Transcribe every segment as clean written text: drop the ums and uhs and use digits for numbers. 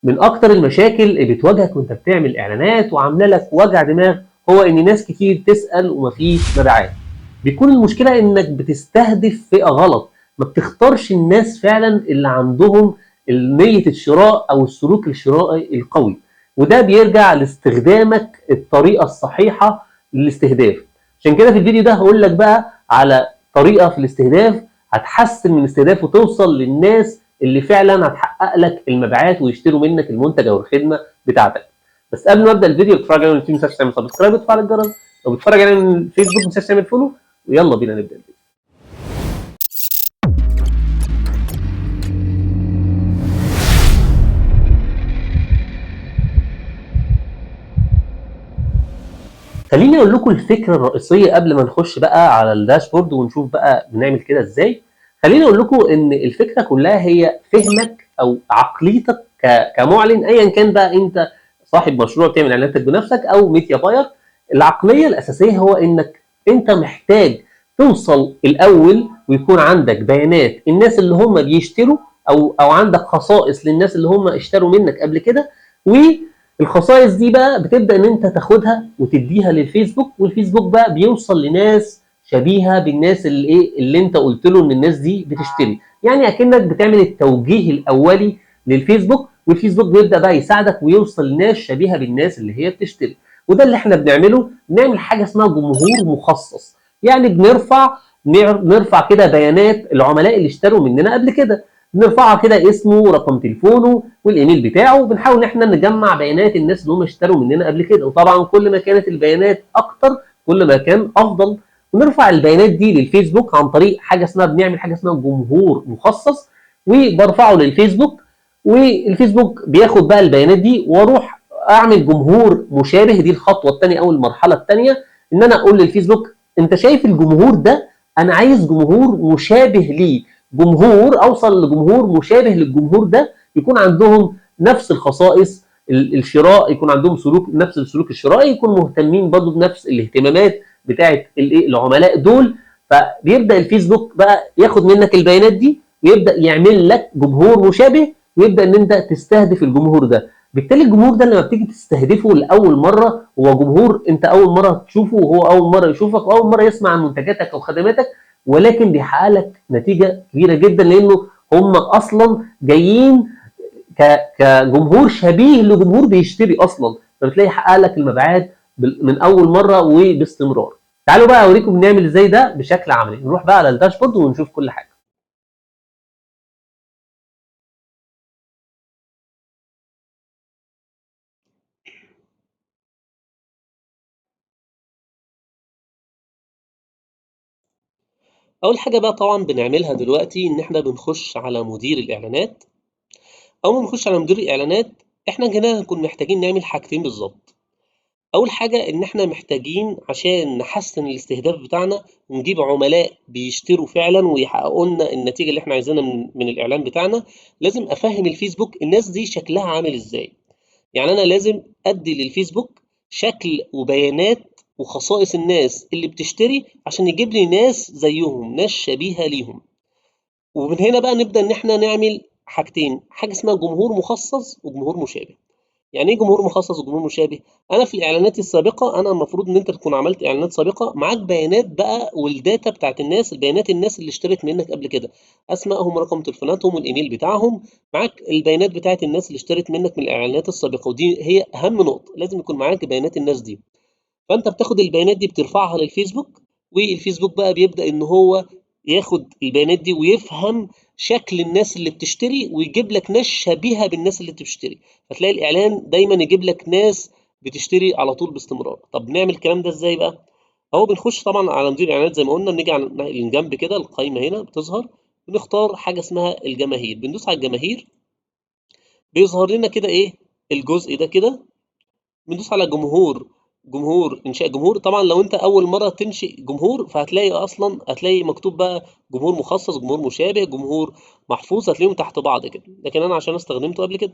من اكتر المشاكل اللي بتواجهك وانت بتعمل اعلانات وعامله لك وجع دماغ هو ان ناس كتير تسال ومفيش مبيعات. بيكون المشكله انك بتستهدف فئه غلط، ما بتختارش الناس فعلا اللي عندهم نيه الشراء او السلوك الشرائي القوي، وده بيرجع لاستخدامك الطريقه الصحيحه للاستهداف. عشان كده في الفيديو ده هقول لك بقى على طريقه في الاستهداف هتحسن من الاستهداف وتوصل للناس اللي فعلا هتحقق لك المبيعات ويشتروا منك المنتج او الخدمه بتاعتك. بس قبل ما ابدا الفيديو اتفرج على اليوتيوب، ما تنساش تعمل سبسكرايب وتفعل الجرس. لو بتتفرج على الفيسبوك ما تنساش تعمل فولو. ويلا بينا نبدا الفيديو. خليني اقول لكم الفكره الرئيسيه قبل ما نخش بقى على الداشبورد ونشوف بقى بنعمل كده ازاي. خليني اقول لكم ان الفكره كلها هي فهمك او عقليتك كمعلن، ايا كان بقى انت صاحب مشروع بتعمل اعلاناتك بنفسك او ميديا باير. العقليه الاساسيه هو انك انت محتاج توصل الاول ويكون عندك بيانات الناس اللي هم بيشتروا، او عندك خصائص للناس اللي هم اشتروا منك قبل كده. والخصائص دي بقى بتبدا ان انت تاخدها وتديها للفيسبوك، والفيسبوك بقى بيوصل لناس شبيهه بالناس اللي انت قلت له ان الناس دي بتشتري. يعني اكنك بتعمل التوجيه الاولي للفيسبوك، والفيسبوك بيبدا بقى يساعدك ويوصل لناس شبيهه بالناس اللي هي بتشتري. وده اللي احنا بنعمله، بنعمل حاجه اسمها جمهور مخصص. يعني نرفع كده بيانات العملاء اللي اشتروا مننا قبل كده، بنرفعها كده اسمه ورقم تليفونه والايميل بتاعه، وبنحاول ان احنا نجمع بيانات الناس اللي هم اشتروا مننا قبل كده. وطبعا كل ما كانت البيانات اكتر كل ما كان افضل. ونرفع البيانات دي للفيسبوك عن طريق حاجه اسمها، بنعمل حاجه اسمها جمهور مخصص، وبرفعه للفيسبوك. والفيسبوك بياخد بقى البيانات دي واروح اعمل جمهور مشابه. دي الخطوه الثانيه او المرحله الثانيه، ان انا اقول للفيسبوك انت شايف الجمهور ده، انا عايز جمهور مشابه ليه. جمهور اوصل لجمهور مشابه للجمهور ده، يكون عندهم نفس الخصائص الشراء، يكون عندهم سلوك نفس السلوك الشرائي، يكونوا مهتمين برضه بنفس الاهتمامات بتاعه العملاء دول. فبيبدا الفيسبوك بقى ياخد منك البيانات دي ويبدا يعمل لك جمهور مشابه، ويبدا ان انت تستهدف الجمهور ده. بالتالي الجمهور ده لما بتيجي تستهدفه لاول مره هو جمهور انت اول مره تشوفه، وهو اول مره يشوفك واول مره يسمع عن منتجاتك او خدماتك، ولكن بيحقق لك نتيجه كبيره جدا، لانه هم اصلا جايين كجمهور شبيه لجمهور بيشتري اصلا، فبتلاقي حقق لك المبيعات من اول مره وباستمرار. تعالوا بقى اوريكم بنعمل ازاي ده بشكل عملي. نروح بقى على الداشبورد ونشوف كل حاجه. اول حاجه بقى طبعا بنعملها دلوقتي ان احنا بنخش على مدير الاعلانات. اول ما نخش على مدير الاعلانات احنا هنا هنكون محتاجين نعمل حاجتين بالظبط. اول حاجه ان احنا محتاجين عشان نحسن الاستهداف بتاعنا ونجيب عملاء بيشتروا فعلا ويحققوا لنا النتيجه اللي احنا عايزينها من الاعلان بتاعنا، لازم افهم الفيسبوك الناس دي شكلها عامل ازاي. يعني انا لازم ادي للفيسبوك شكل وبيانات وخصائص الناس اللي بتشتري عشان يجيب لي ناس زيهم، ناس شبيهه ليهم. ومن هنا بقى نبدا ان احنا نعمل حاجتين، حاجه اسمها جمهور مخصص وجمهور مشابه. يعني ايه جمهور مخصص وجمهور مشابه؟ انا في الاعلانات السابقه، انا المفروض ان انت تكون عملت اعلانات سابقه معاك بيانات بقى والداتا بتاعت الناس، البيانات الناس اللي اشترت منك قبل كده، اسمائهم رقم تليفوناتهم والايميل بتاعهم. معاك البيانات بتاعت الناس اللي اشترت منك من الاعلانات السابقه، ودي هي اهم نقطه، لازم يكون معاك بيانات الناس دي. فانت بتاخد البيانات دي بترفعها للفيسبوك، والفيسبوك بقى بيبدأ ان هو ياخد البيانات دي ويفهم شكل الناس اللي بتشتري ويجيب لك ناس شبيهة بالناس اللي بتشتري. فتلاقي الاعلان دايما يجيب لك ناس بتشتري على طول باستمرار. طب نعمل الكلام ده ازاي بقى؟ اهو بنخش طبعا على مدير الاعلانات زي ما قلنا، بنيجي على الجنب كده القائمة هنا بتظهر، بنختار حاجة اسمها الجماهير، بندوس على الجماهير، بيظهر لنا كده ايه الجزء ده كده. بندوس على جمهور انشاء جمهور. طبعا لو انت اول مره تنشئ جمهور فهتلاقي اصلا هتلاقي مكتوب بقى جمهور مخصص، جمهور مشابه، جمهور محفوظ، هتلاقيهم تحت بعض كده، لكن انا عشان استخدمته قبل كده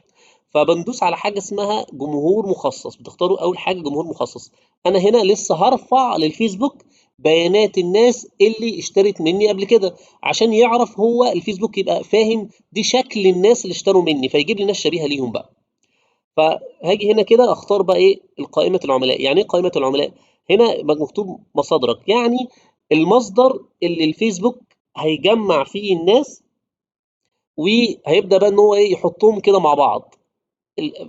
فبندوس على حاجه اسمها جمهور مخصص. بتختاروا اول حاجه جمهور مخصص. انا هنا لسه هرفع للفيسبوك بيانات الناس اللي اشترت مني قبل كده، عشان يعرف هو الفيسبوك يبقى فاهم دي شكل الناس اللي اشتروا مني، فيجيب لي ناس شبيهه ليهم بقى. فهاجي هنا كده اختار بقى ايه القائمه العملاء. يعني ايه قائمه العملاء؟ هنا مكتوب مصادرك، يعني المصدر اللي الفيسبوك هيجمع فيه الناس، وهيبدا بقى ان هو ايه يحطهم كده مع بعض.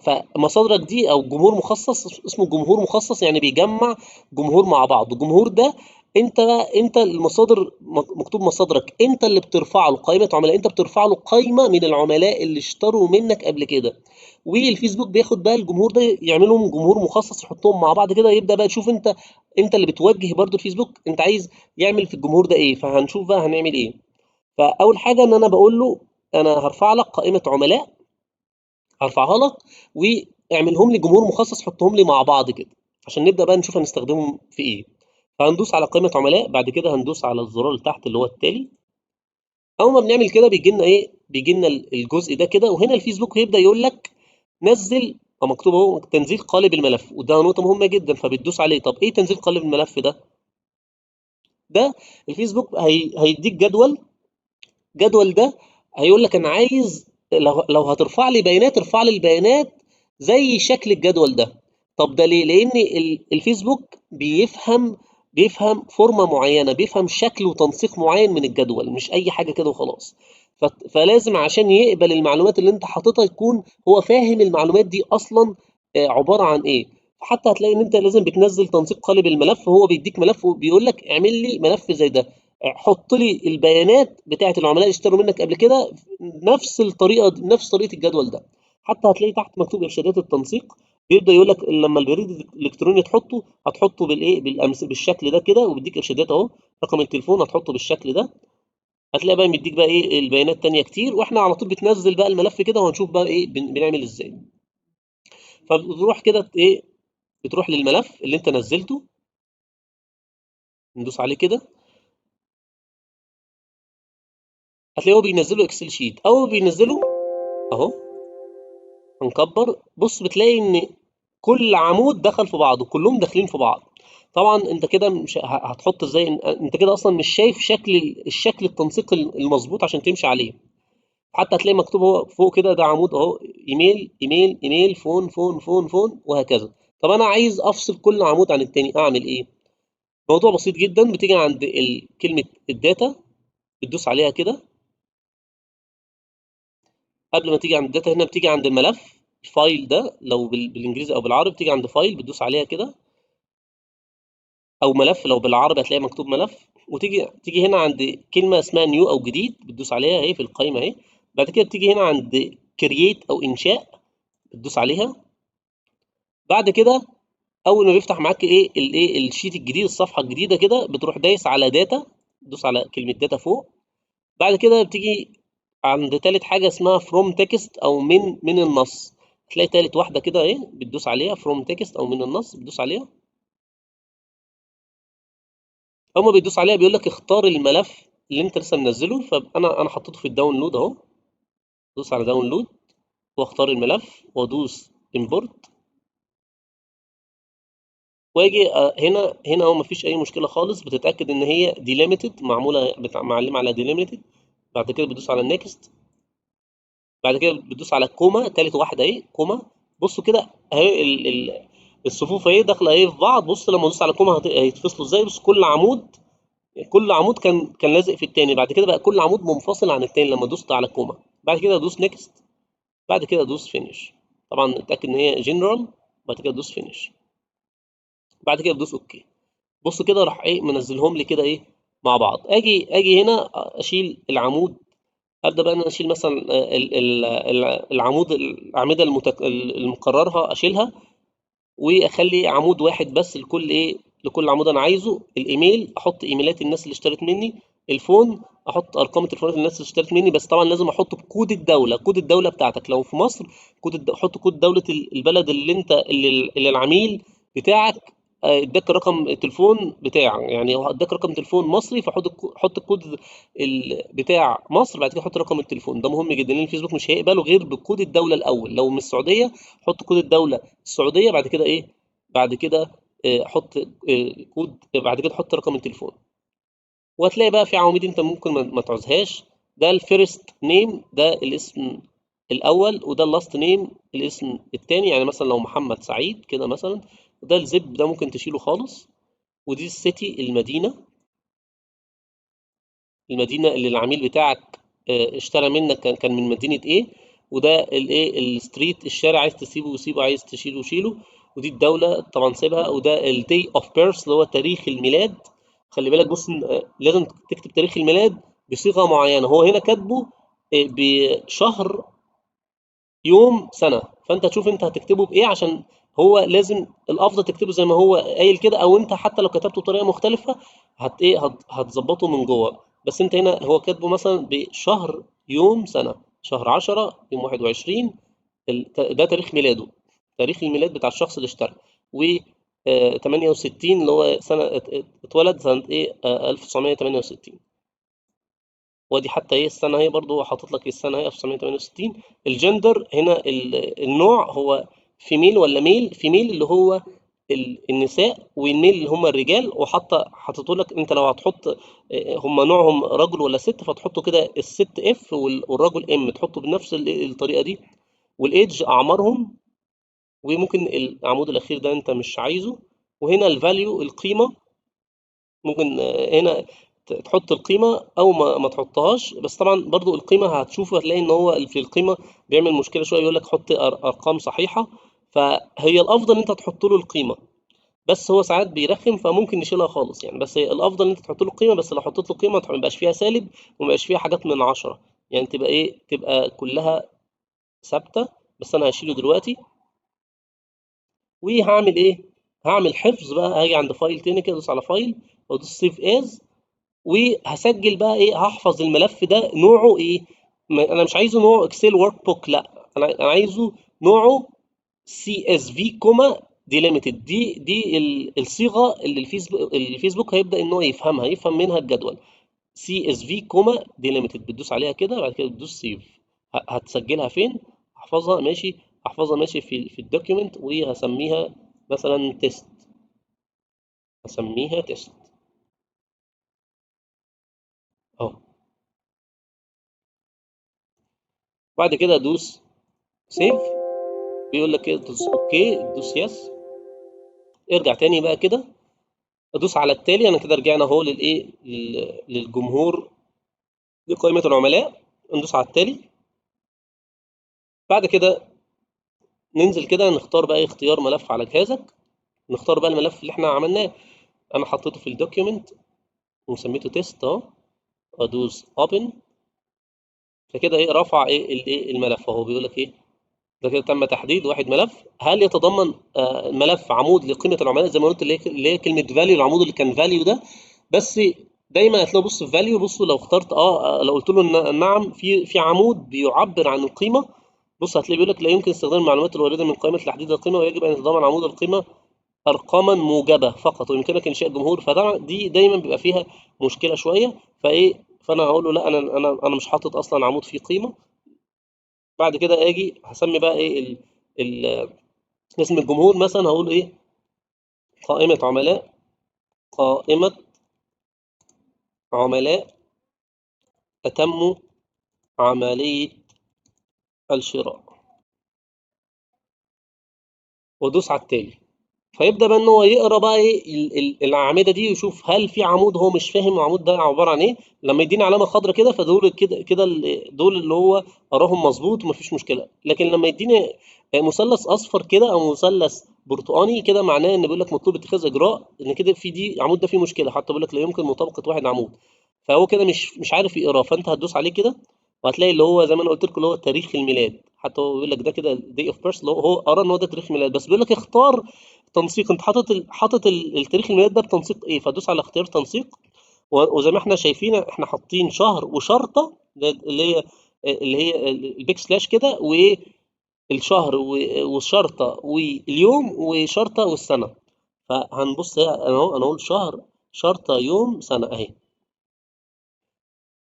فمصادرك دي او جمهور مخصص، اسمه جمهور مخصص، يعني بيجمع جمهور مع بعض. الجمهور ده انت المصادر، مكتوب مصادرك، انت اللي بترفع له قائمه عملاء، انت بترفع له قائمه من العملاء اللي اشتروا منك قبل كده. والفيسبوك بياخد بقى الجمهور ده يعملهم جمهور مخصص، يحطهم مع بعض كده، يبدا بقى تشوف انت اللي بتوجه برضو الفيسبوك انت عايز يعمل في الجمهور ده ايه. فهنشوف بقى هنعمل ايه. فاول حاجه ان انا بقول له انا هرفع لك قائمه عملاء، هارفعها لك واعملهم لي جمهور مخصص، حطهم لي مع بعض كده عشان نبدأ بقى نشوف هنستخدمهم في ايه. فهندوس على قائمة عملاء، بعد كده هندوس على الزرار اللي تحت اللي هو التالي. اول ما بنعمل كده بيجي لنا ايه؟ بيجي لنا الجزء ده كده، وهنا الفيسبوك هيبدأ يقول لك نزل، أو مكتوب اهو تنزيل قالب الملف، وده نقطة مهمة جدا فبتدوس عليه. طب ايه تنزيل قالب الملف ده؟ ده الفيسبوك هيديك جدول ده هيقول لك انا عايز لو هترفع لي بيانات، ارفع لي البيانات زي شكل الجدول ده. طب ده ليه؟ لان الفيسبوك بيفهم فورمه معينه، بيفهم شكل وتنسيق معين من الجدول، مش اي حاجه كده وخلاص. فلازم عشان يقبل المعلومات اللي انت حاططها يكون هو فاهم المعلومات دي اصلا عباره عن ايه. حتى هتلاقي ان انت لازم بتنزل تنسيق قالب الملف، هو بيديك ملف وبيقول لك اعمل لي ملف زي ده، حط لي البيانات بتاعه العملاء اللي اشتروا منك قبل كده نفس الطريقه دي، نفس طريقه الجدول ده. حتى هتلاقي تحت مكتوب ارشادات التنسيق، بيبدا يقول لك لما البريد الالكتروني تحطه هتحطه بالايه بالشكل ده كده، وبيديك ارشادات اهو. رقم التليفون هتحطه بالشكل ده. هتلاقي بقى مديك بقى ايه البيانات تانية كتير، واحنا على طول بتنزل بقى الملف كده وهنشوف بقى ايه بنعمل ازاي. فبتروح كده ايه، بتروح للملف اللي انت نزلته، ندوس عليه كده، هتلاقيه هو بينزله اكسل شيت. اول ما بينزله اهو هنكبر، بص بتلاقي ان كل عمود دخل في بعضه، كلهم داخلين في بعض. طبعا انت كده مش هتحط ازاي، انت كده اصلا مش شايف الشكل التنسيق المظبوط عشان تمشي عليه. حتى هتلاقي مكتوب هو فوق كده، ده عمود اهو، ايميل ايميل ايميل، فون فون فون فون، وهكذا. طب انا عايز افصل كل عمود عن التاني، اعمل ايه؟ موضوع بسيط جدا، بتيجي عند كلمة الداتا، بتدوس عليها كده. قبل ما تيجي عند الداتا هنا بتيجي عند الملف، الفايل ده لو بالانجليزي او بالعربي بتيجي عند فايل، بتدوس عليها كده، او ملف لو بالعربي هتلاقي مكتوب ملف. تيجي هنا عند كلمه اسمها نيو او جديد، بتدوس عليها اهي في القائمه اهي. بعد كده بتيجي هنا عند كرييت او انشاء، بتدوس عليها. بعد كده اول ما بيفتح معاك الشيت الجديد، الصفحه الجديده كده، بتروح دايس على داتا، تدوس على كلمه داتا فوق. بعد كده بتيجي عند تالت حاجه اسمها فروم تكست او من النص، تلاقي تالت واحده كده اهي، بتدوس عليها فروم تكست او من النص، بتدوس عليها. اول ما بيدوس عليها بيقول لك اختار الملف اللي انت لسه منزله، فانا حطيته في الداونلود اهو. ادوس على داونلود واختار الملف وادوس امبورت، واجي هنا هو مفيش اي مشكله خالص، بتتاكد ان هي ديليميتد، معموله معلمه على ديليميتد. بعد كده بتدوس على نيكست. بعد كده بتدوس على كوما، تالت واحده اهي كوما. بصوا كده اهي الصفوف اهي داخله اهي في بعض. بص لما ادوس على كوما هيتفصلوا ازاي. بص كل عمود كان لازق في التاني، بعد كده بقى كل عمود منفصل عن التاني لما دوست على كوما. بعد كده ادوس نيكست، بعد كده ادوس فينيش. طبعا اتاكد ان هي جنرال. بعد كده ادوس فينيش، بعد كده ادوس اوكي. بص كده راح ايه منزلهم لي كده ايه مع بعض. اجي هنا اشيل العمود. ابدا بقى ان انا اشيل مثلا العمود، الاعمده المكررها اشيلها، واخلي عمود واحد بس لكل عمود انا عايزه. الايميل احط ايميلات الناس اللي اشترت مني. الفون احط ارقام التليفونات الناس اللي اشترت مني، بس طبعا لازم احطه بكود الدوله، كود الدوله بتاعتك. لو في مصر حط كود دوله البلد اللي انت اللي العميل بتاعك اداك رقم التليفون بتاعه. يعني هو اداك رقم تليفون مصري، حط الكود بتاع مصر، بعد كده حط رقم التليفون. ده مهم جدا لان الفيسبوك مش هيقبله غير بكود الدوله الاول. لو من السعوديه حط كود الدوله السعوديه، بعد كده بعد كده حط كود، بعد كده حط رقم التليفون. وهتلاقي بقى في عواميد انت ممكن ما تعوزهاش. ده الفيرست نيم، ده الاسم الاول، وده اللاست نيم الاسم التاني. يعني مثلا لو محمد سعيد كده مثلا، ده الزب ده ممكن تشيله خالص. ودي السيتي المدينه اللي العميل بتاعك اشترى منك، كان من مدينه ايه. وده الايه الستريت الشارع، عايز تسيبه سيبه، عايز تشيله شيله. ودي الدوله طبعا سيبها. وده الدي اوف بيرث اللي هو تاريخ الميلاد. خلي بالك بص، لازم تكتب تاريخ الميلاد بصيغه معينه. هو هنا كاتبه بشهر يوم سنة، فأنت تشوف أنت هتكتبه بإيه، عشان هو لازم الأفضل تكتبه زي ما هو قايل كده، أو أنت حتى لو كتبته بطريقة مختلفة هتظبطه من جوه. بس أنت هنا هو كاتبه مثلا بشهر يوم سنة، شهر 10 يوم 21. ده تاريخ ميلاده، تاريخ الميلاد بتاع الشخص اللي اشترى. و 68 اللي هو سنة اتولد سنة إيه 1968. وادي حتى ايه السنه اهي، برضو حاطط لك السنه اهي 1968. الجندر هنا النوع هو فيميل ولا ميل. فيميل اللي هو النساء، والميل اللي هم الرجال. حاطط لك انت لو هتحط هم نوعهم رجل ولا ست، فتحطه كده الست اف والرجل ام، تحطه بنفس الطريقه دي. والايدج اعمارهم. وممكن العمود الاخير ده انت مش عايزه. وهنا الفاليو القيمه، ممكن هنا تحط القيمة أو ما تحطهاش. بس طبعا برضو القيمة هتشوفه، هتلاقي إن هو في القيمة بيعمل مشكلة شوية، يقول لك حط أرقام صحيحة. فهي الأفضل إن أنت تحط له القيمة، بس هو ساعات بيرخم فممكن نشيلها خالص يعني. بس هي الأفضل إن أنت تحط له القيمة، بس لو حطيت له قيمة ما يبقاش فيها سالب وما يبقاش فيها حاجات من 10، يعني تبقى إيه، تبقى كلها ثابتة. بس أنا هشيله دلوقتي. وهعمل إيه؟ هعمل حفظ بقى. هاجي عند فايل تاني كده، أدوس على فايل وأدوس سيف از. وهسجل بقى ايه، هحفظ الملف ده نوعه ايه. انا مش عايزه نوع اكسل ورك بوك، لا، انا عايزه نوعه سي اس في كوما ديليميتد. دي الصيغه اللي الفيسبوك هيبدا ان هو يفهمها، يفهم منها الجدول. سي اس في كوما ديليميتد، بتدوس عليها كده، بعد كده بتدوس سيف. هتسجلها فين؟ احفظها ماشي، احفظها ماشي في الدوكيومنت، وهسميها مثلا تيست. هسميها تيست اهو. بعد كده ادوس سيف. بيقول لك كده تدوس اوكي، تدوس يس. ارجع تاني بقى كده، ادوس على التالي. انا كده رجعنا اهو للايه للجمهور، لقائمة العملاء. ندوس على التالي. بعد كده ننزل كده، نختار بقى اختيار ملف على جهازك. نختار بقى الملف اللي احنا عملناه. انا حطيته في الدوكيومنت وسميته تيست اهو. ادوس اوبن. فكده ايه، رفع ايه الملف اهو. بيقول لك ايه، ده كده تم تحديد واحد ملف. هل يتضمن ملف عمود لقيمه العملاء زي ما قلت، اللي هي كلمه فاليو، العمود اللي كان فاليو ده. بس دايما هتلاقوا بص في فاليو، بصوا لو اخترت لو قلت له نعم، في عمود بيعبر عن القيمه. بص هتلاقي بيقول لك لا يمكن استخدام المعلومات الوارده من قائمه تحديد القيمه، ويجب ان يتضمن عمود القيمه ارقاما موجبه فقط، ويمكنك انشاء جمهور. فطبعا دي دايما بيبقى فيها مشكله شويه. فانا هقول له لا، انا مش حاطط اصلا عمود فيه قيمه. بعد كده اجي هسمي بقى ايه ال اسم الجمهور. مثلا هقول ايه، قائمة عملاء، قائمة عملاء أتموا عملية الشراء، وادوس على التالي. فيبدأ بقى ان هو يقرا بقى ايه الأعمدة دي، ويشوف هل في عمود هو مش فاهم العمود ده عبارة عن ايه. لما يديني علامة خضراء كده، فدول كده كده دول اللي هو قراهم مظبوط ومفيش مشكلة. لكن لما يديني مثلث اصفر كده او مثلث برتقاني كده، معناه ان بيقول لك مطلوب اتخاذ اجراء، ان كده في دي عمود ده فيه مشكلة. حتى بيقول لك لا يمكن مطابقة واحد عمود. فهو كده مش عارف يقراه. فانت هتدوس عليه كده، وهتلاقي اللي هو زي ما انا قلت لكم اللي هو تاريخ الميلاد. حتى هو بيقول لك ده كده دي اوف بيرث، هو قرا ان هو ده تاريخ ميلاد، بس بيقول لك اختار تنسيق. انت حاطط التاريخ الميلاد ده بتنسيق ايه، فدوس على اختيار تنسيق. وزي ما احنا شايفين احنا حاطين شهر وشرطه، اللي هي البيك سلاش كده، والشهر والشرطه واليوم وشرطه والسنه. فهنبص انا اقول شهر شرطه يوم سنه اهي.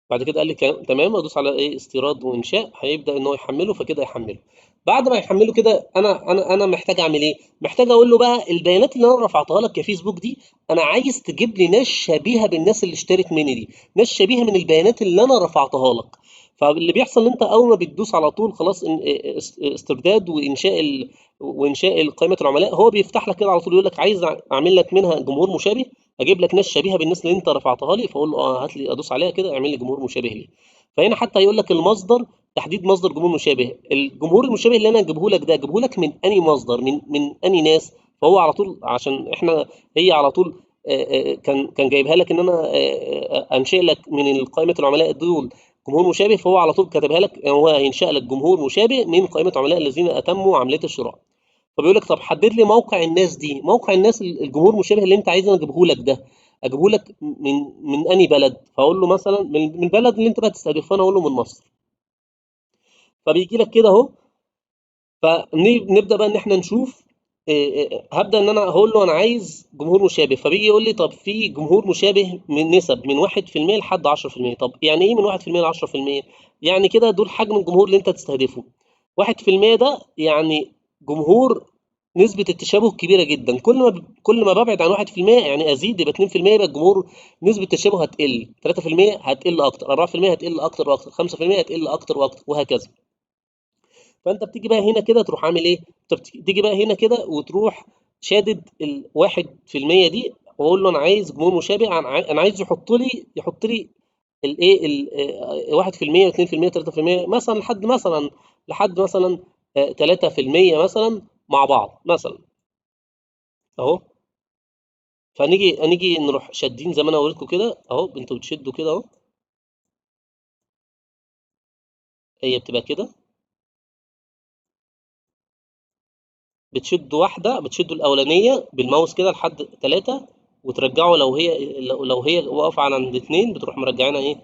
بعد كده قال لي تمام. ادوس على ايه، استيراد وانشاء. هيبدا ان هو يحمله، فكده يحمله. بعد ما يحمله كده، انا محتاج اعمل ايه، محتاج اقول له بقى البيانات اللي انا رفعتها لك يا فيسبوك دي، انا عايز تجيب لي ناس شبيهه بالناس اللي اشترت مني دي، ناس شبيهه من البيانات اللي انا رفعتها لك. فاللي بيحصل ان انت اول ما بتدوس على طول خلاص استرداد وانشاء قائمه العملاء، هو بيفتح لك كده على طول يقول لك عايز اعمل لك منها جمهور مشابه، اجيب لك ناس شبيهه بالناس اللي انت رفعتها لي، فاقول له هات لي ادوس عليها كده اعمل لي جمهور مشابه لي. فهنا حتى هيقول لك المصدر، تحديد مصدر جمهور مشابه. الجمهور المشابه اللي انا اجيبه لك ده اجيبه لك من انهي مصدر، من انهي ناس. فهو على طول عشان احنا هي على طول كان جايبها لك ان انا انشئ لك من قائمه العملاء دول جمهور مشابه، فهو على طول كاتبها لك، هو هينشأ لك جمهور مشابه من قائمة عملاء الذين أتموا عملية الشراء. فبيقول لك طب حدد لي موقع الناس دي، موقع الناس الجمهور المشابه اللي أنت عايز أنا أجيبه لك ده، أجيبه لك من أنهي بلد؟ فأقول له مثلا من البلد اللي أنت بقى تستهدفه، فأنا أقول له من مصر. فبيجي لك كده أهو. فنبدأ بقى إن إحنا نشوف هبدأ إن أنا هقول له أنا عايز جمهور مشابه، فبيجي يقول لي طب في جمهور مشابه من نسب من 1% لحد 10%. طب يعني إيه من 1% ل 10%؟ يعني كده دول حجم الجمهور اللي أنت تستهدفه. 1% ده يعني جمهور نسبة التشابه كبيرة جدا. كل ما ببعد عن 1% يعني أزيد يبقى 2%، يبقى الجمهور نسبة التشابه هتقل، 3% هتقل أكتر، 4% هتقل أكتر وأكتر، 5% هتقل أكتر وأكتر، وهكذا. فانت بتيجي بقى هنا كده تروح عامل ايه؟ انت بتيجي بقى هنا كده وتروح شادد الواحد في المية دي، واقول له انا عايز جمهور مشابه، انا عايز يحط لي الايه 1% و2% 3% مثلا لحد مثلا 3% مثلا مع بعض مثلا اهو. فنيجي نروح شادين زي ما انا وريتكم كده اهو، انتوا بتشدوا كده اهو، هي بتبقى كده، بتشدوا الأولانية بالماوس كده لحد 3، وترجعوا لو هي واقفة عند 2 بتروح مرجعينها إيه؟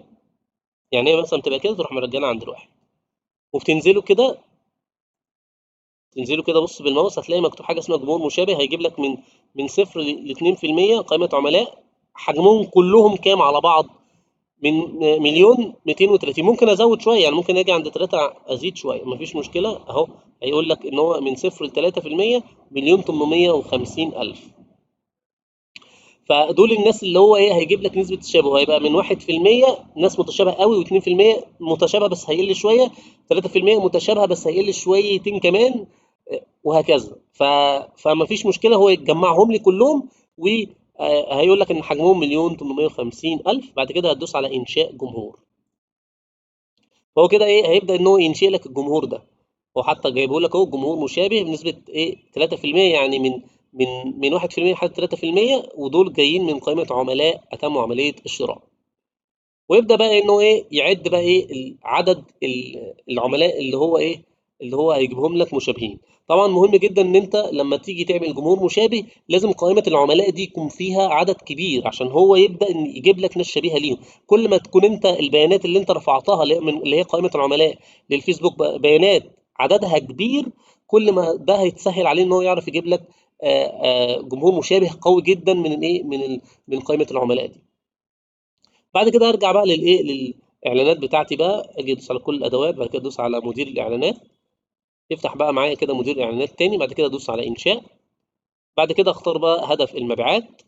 يعني هي مثلا بتبقى كده تروح مرجعينها عند الواحد. وبتنزلوا كده، تنزلوا كده بص بالماوس هتلاقي مكتوب حاجة اسمها جمهور مشابه، هيجيب لك من 0 ل 2% قائمة عملاء حجمهم كلهم كام على بعض؟ من مليون 230. ممكن ازود شويه، يعني ممكن اجي عند 3 ازيد شويه مفيش مشكله اهو. هيقول لك ان هو من 0 ل 3% مليون 850 الف. فدول الناس اللي هو ايه هيجيب لك نسبه تشابه، هيبقى من 1% ناس متشابه قوي، و2% متشابه بس هيقل شويه، 3% متشابهه بس هيقل شويتين كمان، وهكذا. فما فيش مشكله، هو يجمعهم لي كلهم، وهيقول لك ان حجمهم مليون 850 الف. بعد كده هتدوس على انشاء جمهور، فهو كده ايه هيبدا ان هو ينشئ لك الجمهور ده. هو حتى جايبه لك اهو جمهور مشابه بنسبه ايه 3%، يعني من 1% لحد 3%، ودول جايين من قائمه عملاء اتموا عمليه الشراء. ويبدا بقى انه ايه يعد بقى ايه عدد العملاء اللي هو ايه اللي هو هيجيبهم لك مشابهين. طبعا مهم جدا ان انت لما تيجي تعمل جمهور مشابه لازم قائمه العملاء دي يكون فيها عدد كبير، عشان هو يبدا ان يجيب لك ناس شبيهه ليهم. كل ما تكون انت البيانات اللي انت رفعتها اللي هي قائمه العملاء للفيسبوك بيانات عددها كبير، كل ما ده هيتسهل عليه ان هو يعرف يجيب لك جمهور مشابه قوي جدا من الايه من قائمه العملاء دي. بعد كده ارجع بقى للاعلانات بتاعتي بقى، اجي ادوس على كل الادوات، بعد كده ادوس على مدير الاعلانات، يفتح بقى معايا كده مدير اعلانات تاني. بعد كده ادوس على انشاء، بعد كده اختار بقى هدف المبيعات،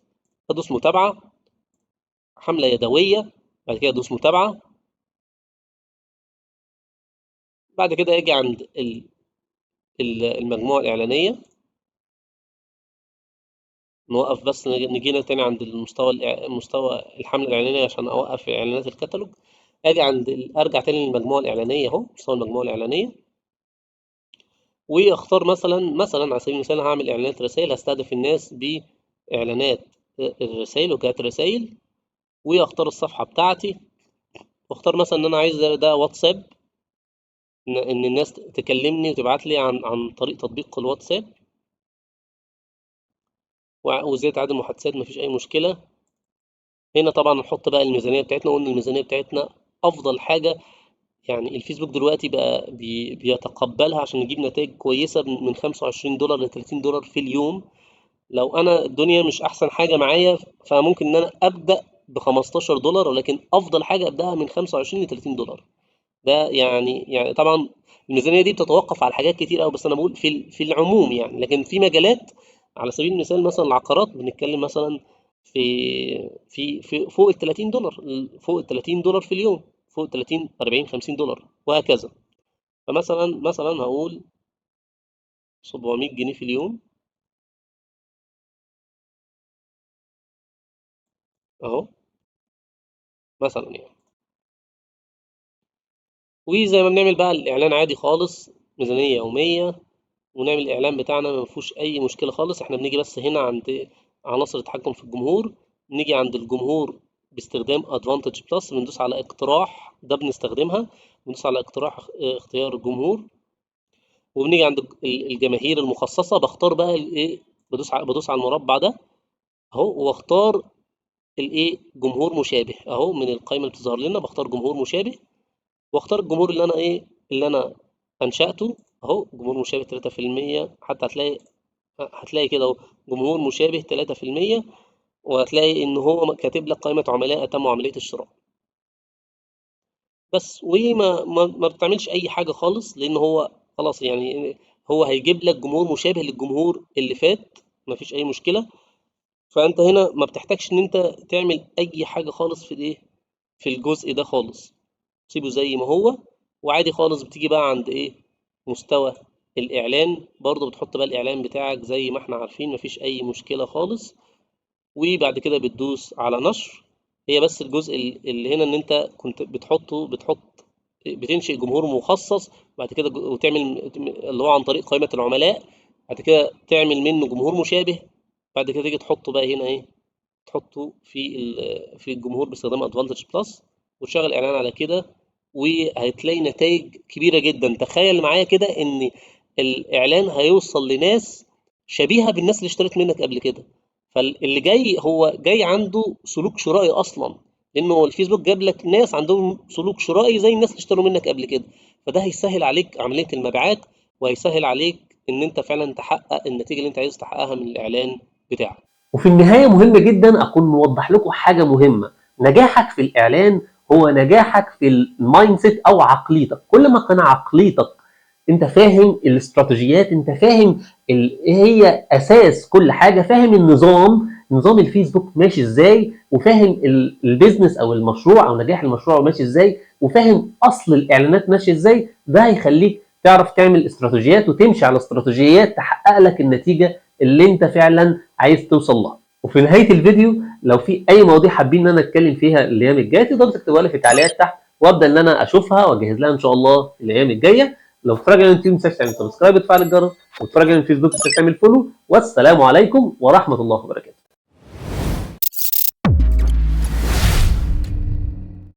ادوس متابعه، حمله يدويه، بعد كده ادوس متابعه. بعد كده اجي عند المجموعه الاعلانيه، نوقف بس نجينا تاني عند مستوى الحمله الاعلانيه عشان اوقف اعلانات الكتالوج. اجي عند ارجع تاني للمجموعه الاعلانيه اهو، مستوى المجموعه الاعلانيه، واختار مثلا على سبيل المثال هعمل اعلانات رسائل، هستهدف الناس باعلانات الرسائل وكالات الرسائل، واختار الصفحه بتاعتي، واختار مثلا ان انا عايز ده واتساب، ان الناس تكلمني وتبعت لي عن طريق تطبيق الواتساب، وازاي تعادل محادثات مفيش اي مشكله. هنا طبعا نحط بقى الميزانيه بتاعتنا، وقلنا الميزانيه بتاعتنا افضل حاجه، يعني الفيسبوك دلوقتي بقى بيتقبلها عشان يجيب نتائج كويسه من $25 ل $30 في اليوم. لو انا الدنيا مش احسن حاجه معايا فممكن ان انا ابدا ب $15، ولكن افضل حاجه ابداها من 25 ل $30. ده يعني طبعا الميزانيه دي بتتوقف على حاجات كتير قوي، بس انا بقول في العموم يعني. لكن في مجالات على سبيل المثال مثلا العقارات بنتكلم مثلا في فوق ال $30، فوق ال $30 في اليوم، فوق 30 40 $50 وهكذا. فمثلا هقول 700 جنيه في اليوم اهو مثلا يعني. وزي ما بنعمل بقى الاعلان عادي خالص، ميزانيه يوميه، ونعمل الاعلان بتاعنا ما فيهوش اي مشكله خالص. احنا بنيجي بس هنا عند عناصر التحكم في الجمهور، نيجي عند الجمهور باستخدام ادفانتج بلس، بندوس على اقتراح، ده بنستخدمها، بندوس على اقتراح اختيار الجمهور، وبنيجي عند الجماهير المخصصه، بختار بقى الايه، بدوس على المربع ده اهو، واختار الايه، جمهور مشابه اهو، من القائمه اللي بتظهر لنا بختار جمهور مشابه، واختار الجمهور اللي انا ايه، اللي انا انشأته اهو، جمهور مشابه 3%. حتى هتلاقي كده اهو جمهور مشابه 3%، وهتلاقي ان هو كاتب لك قائمه عملاء اتموا عمليه الشراء بس. وما ما بتعملش اي حاجه خالص، لان هو خلاص يعني هو هيجيب لك جمهور مشابه للجمهور اللي فات، ما فيش اي مشكله. فانت هنا ما بتحتاجش ان انت تعمل اي حاجه خالص في الايه، في الجزء ده خالص، سيبه زي ما هو. وعادي خالص بتيجي بقى عند ايه، مستوى الاعلان، برضه بتحط بقى الاعلان بتاعك زي ما احنا عارفين، مفيش اي مشكله خالص. وبعد كده بتدوس على نشر. هي بس الجزء اللي هنا ان انت كنت بتنشئ جمهور مخصص، بعد كده وتعمل اللي هو عن طريق قائمة العملاء، بعد كده تعمل منه جمهور مشابه، بعد كده تيجي تحطه بقى هنا ايه، تحطه في الجمهور باستخدام ادفانتج بلس، وتشغل اعلان على كده، وهتلاقي نتائج كبيرة جدا. تخيل معايا كده ان الاعلان هيوصل لناس شبيهة بالناس اللي اشترت منك قبل كده. فاللي جاي هو جاي عنده سلوك شرائي اصلا، لانه الفيسبوك جاب لك ناس عندهم سلوك شرائي زي الناس اللي اشتروا منك قبل كده. فده هيسهل عليك عملية المبيعات، وهيسهل عليك ان انت فعلا تحقق النتيجة اللي انت عايز تحققها من الاعلان بتاعك. وفي النهاية مهم جدا أكون موضح لكم حاجة مهمة: نجاحك في الإعلان هو نجاحك في المايند سيت أو عقليتك. كل ما كان عقليتك أنت فاهم الاستراتيجيات، أنت فاهم إيه هي أساس كل حاجة، فاهم نظام الفيسبوك ماشي إزاي، وفاهم البيزنس أو المشروع أو نجاح المشروع ماشي إزاي، وفاهم أصل الإعلانات ماشي إزاي، ده هيخليك تعرف تعمل استراتيجيات وتمشي على استراتيجيات تحقق لك النتيجة اللي انت فعلا عايز توصل لها. وفي نهايه الفيديو لو في اي مواضيع حابين ان انا اتكلم فيها الايام الجايه، تقدروا تكتبوها لي في التعليقات تحت، وابدا ان انا اشوفها واجهز لها ان شاء الله الايام الجايه. لو بتتفرج على اليوتيوب ما تنساش تعمل سبسكرايب وتفعل الجرس، وتتفرج على الفيسبوك ما تنساش تعمل فولو. والسلام عليكم ورحمه الله وبركاته.